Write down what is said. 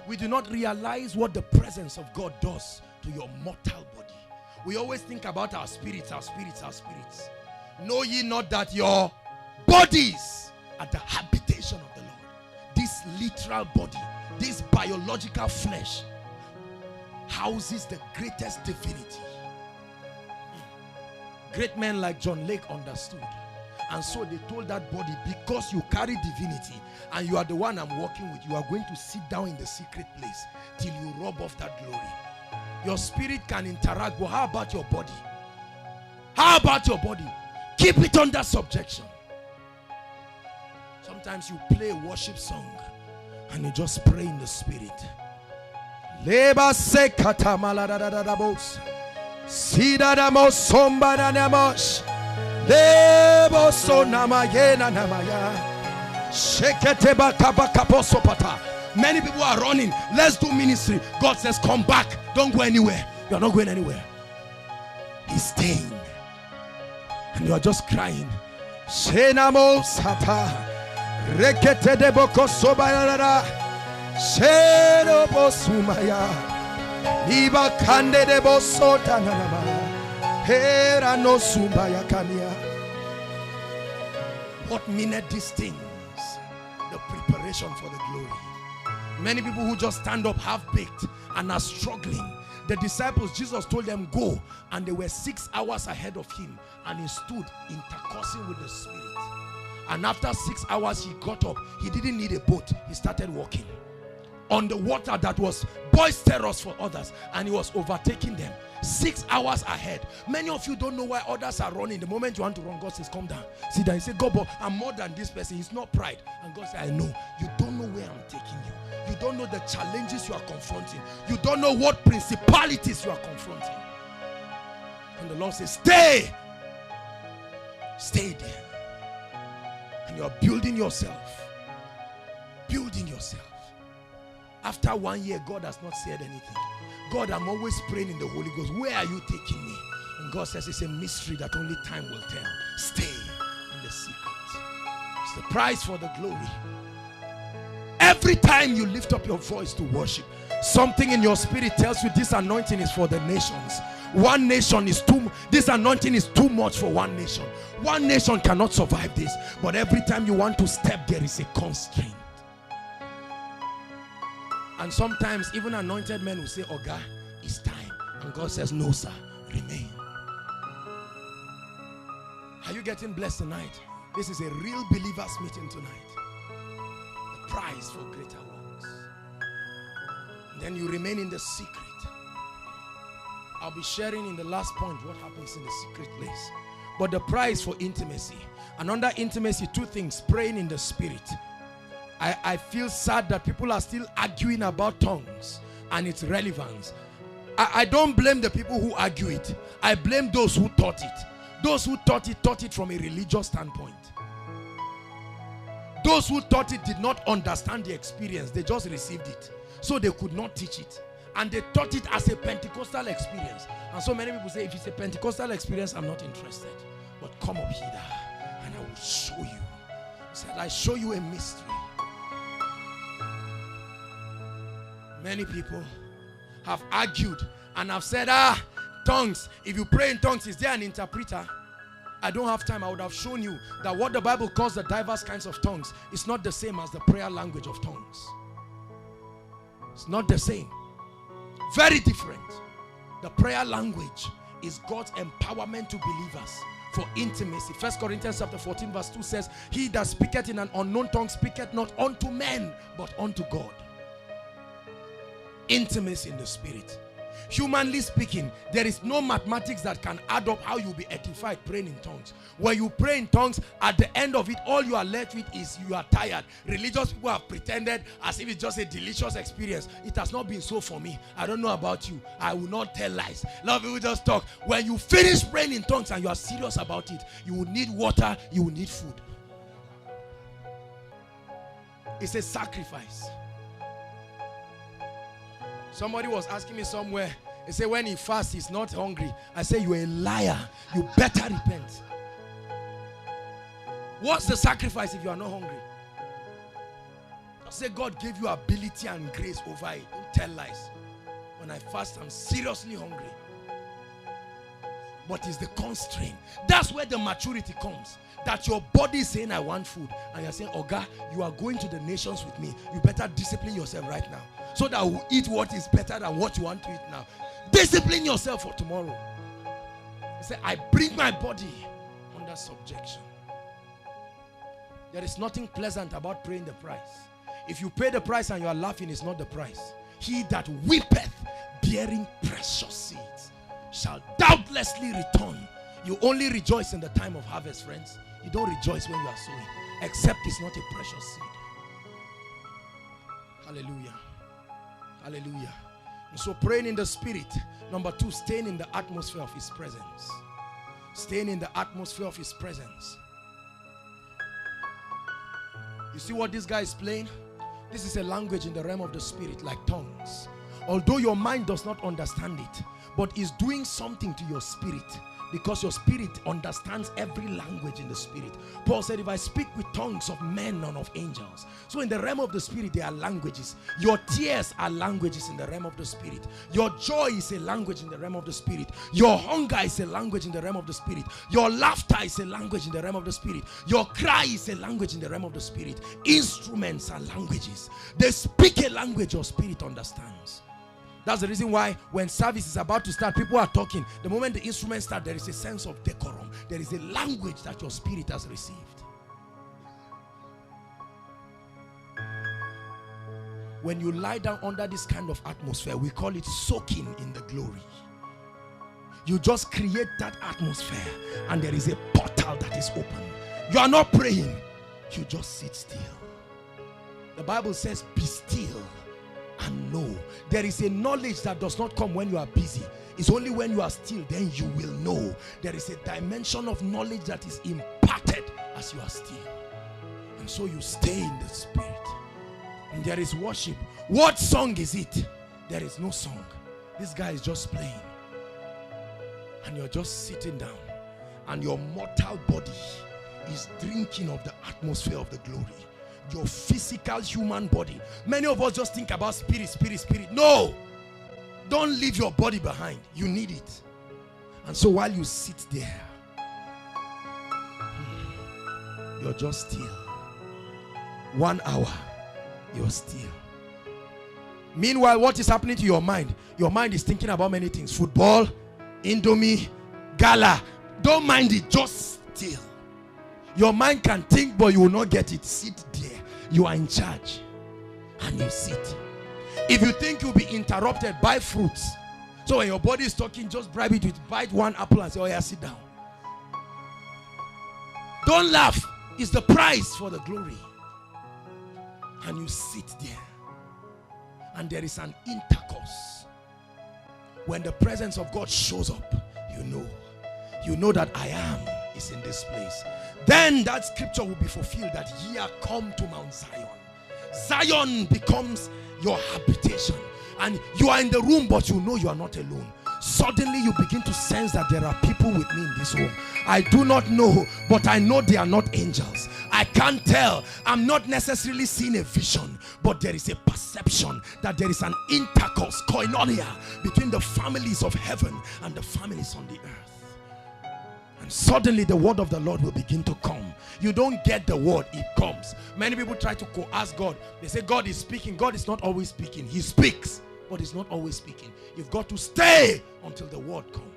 We do not realize what the presence of God does to your mortal body. We always think about our spirits, our spirits, our spirits. Know ye not that your bodies are the habitation of the Lord? This literal body, this biological flesh, houses the greatest divinity. Great men like John Lake understood. And so they told that body, because you carry divinity and you are the one I'm working with, you are going to sit down in the secret place till you rub off that glory. Your spirit can interact, but how about your body? How about your body? Keep it under subjection. Sometimes you play a worship song and you just pray in the spirit. Leba sekata maladadadabos. Sidadamos sombadanamos. Lebo sonamayena namaya. Shekete bakabakaposopata. Many people are running. Let's do ministry. God says, come back. Don't go anywhere. You're not going anywhere. He's staying. And you are just crying. Shenamo sata. Rekete de boko sobayara. Shenobo sumaya. Iba kande de bosota nanama. Hera no sumbaya kania. What meaneth these things? The preparation for the glory. Many people who just stand up half-baked and are struggling. The disciples, Jesus told them go, and they were 6 hours ahead of him, and he stood intercoursing with the Spirit. And after 6 hours he got up. He didn't need a boat. He started walking on the water that was boisterous for others, and he was overtaking them 6 hours ahead. Many of you don't know why others are running. The moment you want to run, God says, come down. See that? You say, God, but I'm more than this person. It's not pride. And God says, I know. You don't know where I'm taking you. You don't know the challenges you are confronting. You don't know what principalities you are confronting. And the Lord says, stay. Stay there. And you are building yourself. Building yourself. After 1 year, God has not said anything. God, I'm always praying in the Holy Ghost. Where are you taking me? And God says, it's a mystery that only time will tell. Stay in the secret. It's the price for the glory. Every time you lift up your voice to worship, something in your spirit tells you this anointing is for the nations. One nation is too, this anointing is too much for one nation. One nation cannot survive this. But every time you want to step, there is a constraint. And sometimes even anointed men will say, Oga, it's time. And God says, no, sir, remain. Are you getting blessed tonight? This is a real believers meeting tonight. The prize for greater works. And then you remain in the secret. I'll be sharing in the last point what happens in the secret place. But the prize for intimacy. And under intimacy, two things: praying in the spirit. I feel sad that people are still arguing about tongues and its relevance. I don't blame the people who argue it. I blame those who taught it. Those who taught it from a religious standpoint. Those who taught it did not understand the experience. They just received it. So they could not teach it. And they taught it as a Pentecostal experience. And so many people say, if it's a Pentecostal experience, I'm not interested. But come up here and I will show you. He said, I show you a mystery. Many people have argued and have said, tongues, if you pray in tongues, is there an interpreter? I don't have time. I would have shown you that what the Bible calls the diverse kinds of tongues is not the same as the prayer language of tongues. It's not the same. Very different. The prayer language is God's empowerment to believers for intimacy. 1 Corinthians chapter 14 verse 2 says, he that speaketh in an unknown tongue speaketh not unto men, but unto God. Intimacy in the spirit. Humanly speaking, there is no mathematics that can add up how you'll be edified praying in tongues. When you pray in tongues, at the end of it, all you are left with is you are tired. Religious people have pretended as if it's just a delicious experience. It has not been so for me. I don't know about you. I will not tell lies. A lot of people just talk. When you finish praying in tongues and you are serious about it, you will need water, you will need food. It's a sacrifice. Somebody was asking me somewhere, he said when he fasts, he's not hungry. I say, you're a liar. You better repent. What's the sacrifice if you are not hungry? Just say God gave you ability and grace over it. Don't tell lies. When I fast, I'm seriously hungry. But it's the constraint. That's where the maturity comes. That your body is saying, I want food. And you're saying, Oga, you are going to the nations with me. You better discipline yourself right now. So that we'll eat what is better than what you want to eat now. Discipline yourself for tomorrow. You say, I bring my body under subjection. There is nothing pleasant about paying the price. If you pay the price and you are laughing, it's not the price. He that weepeth, bearing precious seeds, shall doubtlessly return. You only rejoice in the time of harvest, friends. You don't rejoice when you are sowing, except it's not a precious seed. Hallelujah. Hallelujah. And so praying in the spirit. Number 2, staying in the atmosphere of his presence. Staying in the atmosphere of his presence. You see what this guy is playing? This is a language in the realm of the spirit, like tongues. Although your mind does not understand it, but is doing something to your spirit, because your spirit understands every language in the spirit. Paul said, if I speak with tongues of men and of angels. So in the realm of the spirit, there are languages. Your tears are languages in the realm of the spirit. Your joy is a language in the realm of the spirit. Your hunger is a language in the realm of the spirit. Your laughter is a language in the realm of the spirit. Your cry is a language in the realm of the spirit. Instruments are languages. They speak a language your spirit understands. That's the reason why when service is about to start, people are talking. The moment the instruments start, there is a sense of decorum. There is a language that your spirit has received. When you lie down under this kind of atmosphere, we call it soaking in the glory. You just create that atmosphere and there is a portal that is open. You are not praying. You just sit still. The Bible says, be still and know. There is a knowledge that does not come when you are busy. It's only when you are still, then you will know. There is a dimension of knowledge that is imparted as you are still. And so you stay in the spirit. And there is worship. What song is it? There is no song. This guy is just playing. And you're just sitting down. And your mortal body is drinking of the atmosphere of the glory. Your physical human body. Many of us just think about spirit, spirit, spirit. No! Don't leave your body behind. You need it. And so while you sit there, you're just still. 1 hour, you're still. Meanwhile, what is happening to your mind? Your mind is thinking about many things. Football, Indomie, gala. Don't mind it, just still. Your mind can think, but you will not get it. Sit there. You are in charge. And you sit. If you think you'll be interrupted, buy fruits. So when your body is talking, just bribe it with bite 1 apple and say, oh yeah, sit down. Don't laugh. It's the price for the glory. And you sit there. And there is an intercourse. When the presence of God shows up, you know that I am is in this place. Then that scripture will be fulfilled, that ye are come to Mount Zion. Zion becomes your habitation. And you are in the room, but you know you are not alone. Suddenly you begin to sense that there are people with me in this home. I do not know, but I know they are not angels. I can't tell. I'm not necessarily seeing a vision, but there is a perception that there is an intercourse, koinonia, between the families of heaven and the families on the earth. And suddenly the word of the Lord will begin to come. You don't get the word, it comes. Many people try to coerce God. They say God is speaking. God is not always speaking. He speaks, but he's not always speaking. You've got to stay until the word comes.